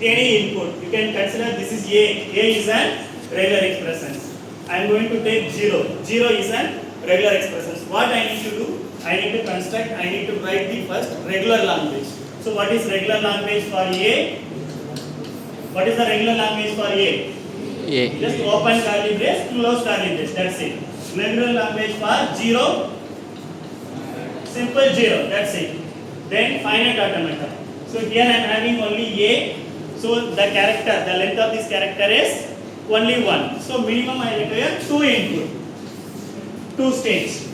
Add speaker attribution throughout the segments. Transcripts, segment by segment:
Speaker 1: any input. You can consider this is A. A is an regular expression. I am going to take 0. 0 is an regular expression. What I need to do? I need to construct, I need to write the first regular language. So what is regular language for A? What is the regular language for A?
Speaker 2: A.
Speaker 1: Just open curly brace, close curly brace. That's it. Regular language for 0. Simple 0. That's it. Then finite automata. So here I am having only A. So the character, the length of this character is only 1. So minimum I require 2 input. 2 states.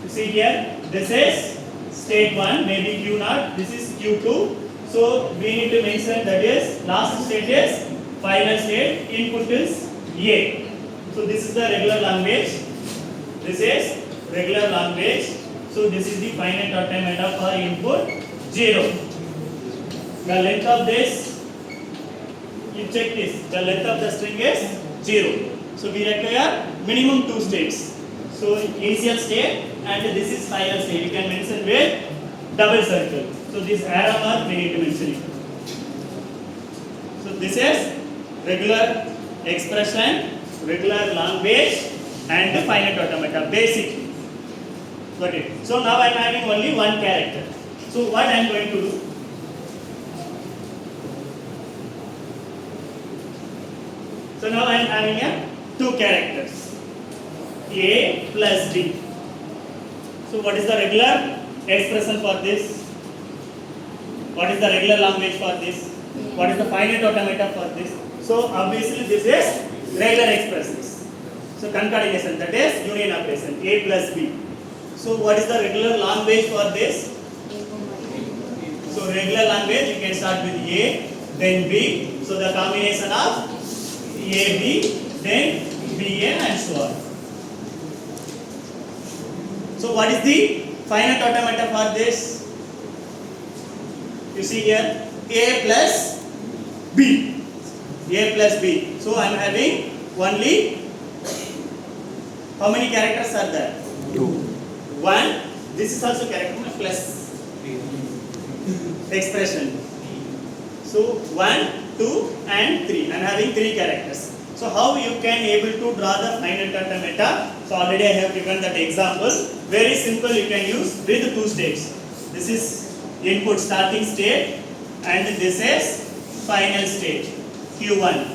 Speaker 1: You see here, this is state 1, maybe Q0, this is Q2. So we need to mention that is last state is final state, input is A. So this is the regular language. This is regular language. So this is the finite automata for input 0. The length of this, you check this, the length of the string is 0. So we require minimum 2 states. So initial state and this is final state. You can mention with double circle. So this arrow mark we need to mention it. So this is regular expression, regular language and the finite automata, basic. Got it. So now I am having only one character. So what I am going to do? So now I am having a 2 characters. A plus B. So what is the regular expression for this? What is the regular language for this? What is the finite automata for this? So obviously this is regular expressions. So concatenation, that is union operation, A plus B. So what is the regular language for this? So regular language you can start with A, then B. So the combination of A, B, then B, A and so on. So what is the finite automata for this? You see here, A plus B. A plus B. So I am having only, how many characters are there?
Speaker 2: 2.
Speaker 1: 1. This is also character plus expression. So 1, 2 and 3. I am having 3 characters. So how you can able to draw the finite automata? So already I have given that example. Very simple, you can use with 2 states. This is input starting state and this is final state Q1.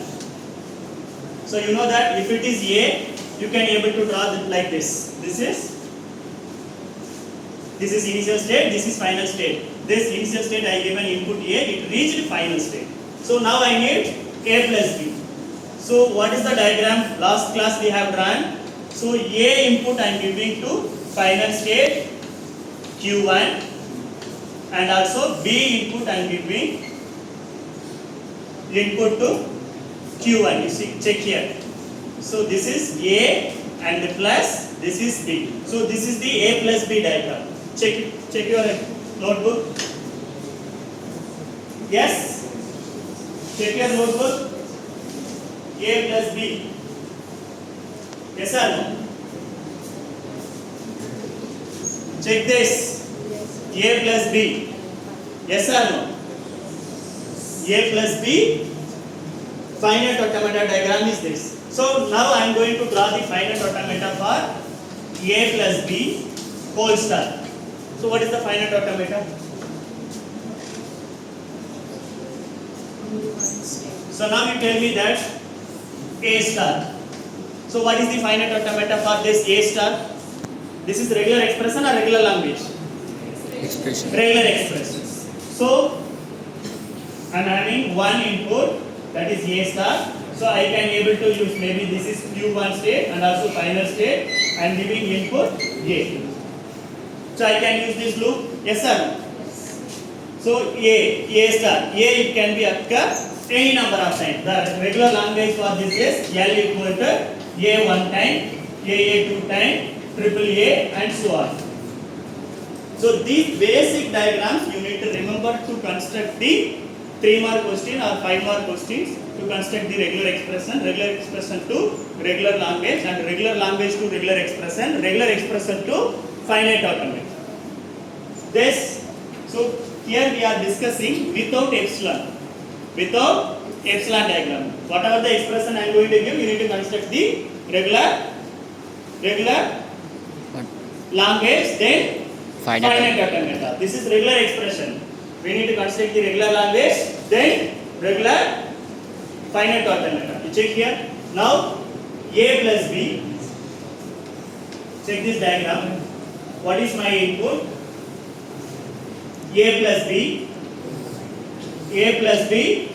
Speaker 1: So you know that if it is A, you can able to draw it like this. This is initial state, this is final state. This initial state I given input A, it reached final state. So now I need A plus B. So what is the diagram? Last class we have drawn. So A input I am giving to final state Q1 and also B input I am giving input to Q1. You see, check here. So this is A and plus this is B. So this is the A plus B diagram. Check your notebook. Yes? Check your notebook. A plus B. Yes or no? Check this. A plus B. Yes or no? A plus B. Finite automata diagram is this. So now I am going to draw the finite automata for A plus B whole star. So what is the finite automata? So now you tell me that A star. So what is the finite automata for this A star? This is regular expression or regular language?
Speaker 2: Expression.
Speaker 1: Regular expressions. So I am having one input, that is A star. So I can able to use, maybe this is Q1 state and also final state. I am giving input A. So I can use this loop. Yes sir. So A star. A it can be occur any number of times. The regular language for this is L equal to A 1 time, A 2 time, triple A and so on. So these basic diagrams you need to remember to construct the 3 mark question or 5 mark questions to construct the regular expression to regular language and regular language to regular expression to finite automata. This, so here we are discussing without epsilon. without epsilon diagram. Whatever the expression I am going to give, you need to construct the regular language, then finite automata. This is regular expression. We need to construct the regular language, then regular finite automata. You check here. Now A plus B. Check this diagram. What is my input? A plus B. A plus B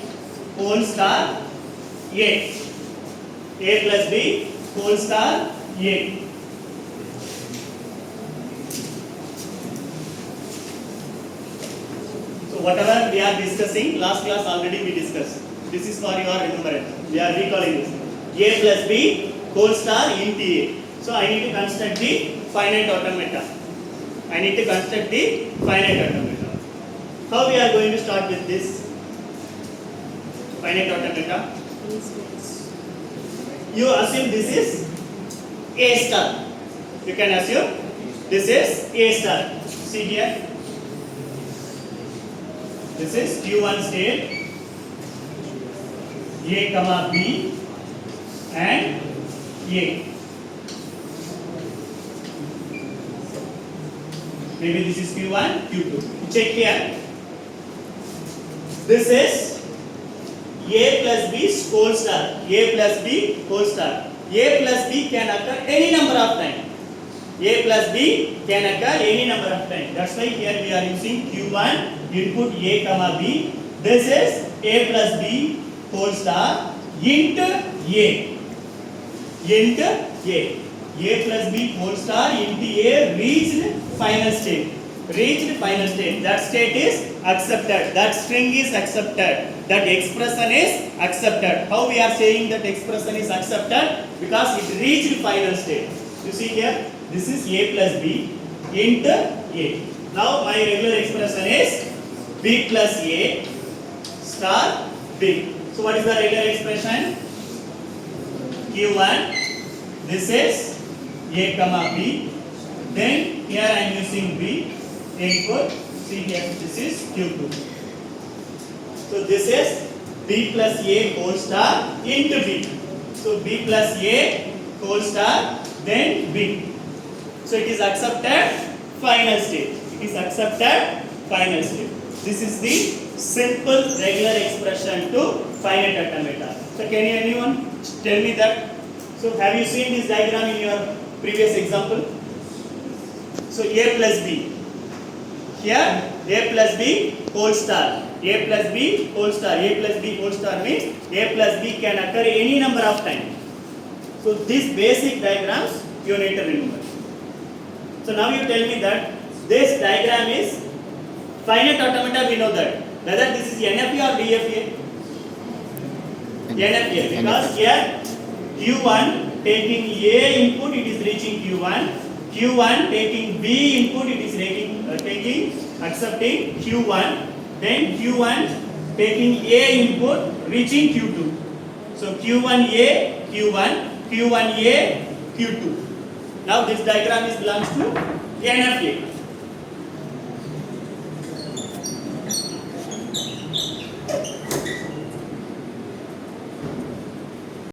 Speaker 1: whole star A. A plus B whole star A. So whatever we are discussing, last class already we discussed. This is for your remembrance. We are recalling this. A plus B whole star int A. So I need to construct the finite automata. I need to construct the finite automata. How we are going to start with this finite automata? You assume this is A star. You can assume this is A star. See here. This is Q1 state, A comma B and A. Maybe this is Q1, Q2. Check here. This is A plus B whole star. A plus B whole star. A plus B can occur any number of times. A plus B can occur any number of times. That's why here we are using Q1 input A comma B. This is A plus B whole star int A. Int A. A plus B whole star int A reached final state. Reached final state. That state is accepted. That string is accepted. That expression is accepted. How we are saying that expression is accepted? Because it reached final state. You see here, this is A plus B int A. Now my regular expression is B plus A star B. So what is the regular expression? Q1. This is A comma B. Then here I am using B input. See here, this is Q2. So this is B plus A whole star into B. So B plus A whole star then B. So it is accepted final state. It is accepted final state. This is the simple regular expression to finite automata. So can anyone tell me that? So have you seen this diagram in your previous example? So A plus B. Here A plus B whole star. A plus B whole star. A plus B whole star means A plus B can occur any number of times. So these basic diagrams you need to remember. So now you tell me that this diagram is finite automata. We know that whether this is NFA or DFA. NFA, because here Q1 taking A input, it is reaching Q1. Q1 taking B input, it is accepting Q1. Then Q1 taking A input, reaching Q2. So Q1A, Q1, Q1A, Q2. Now this diagram is belongs to NFA.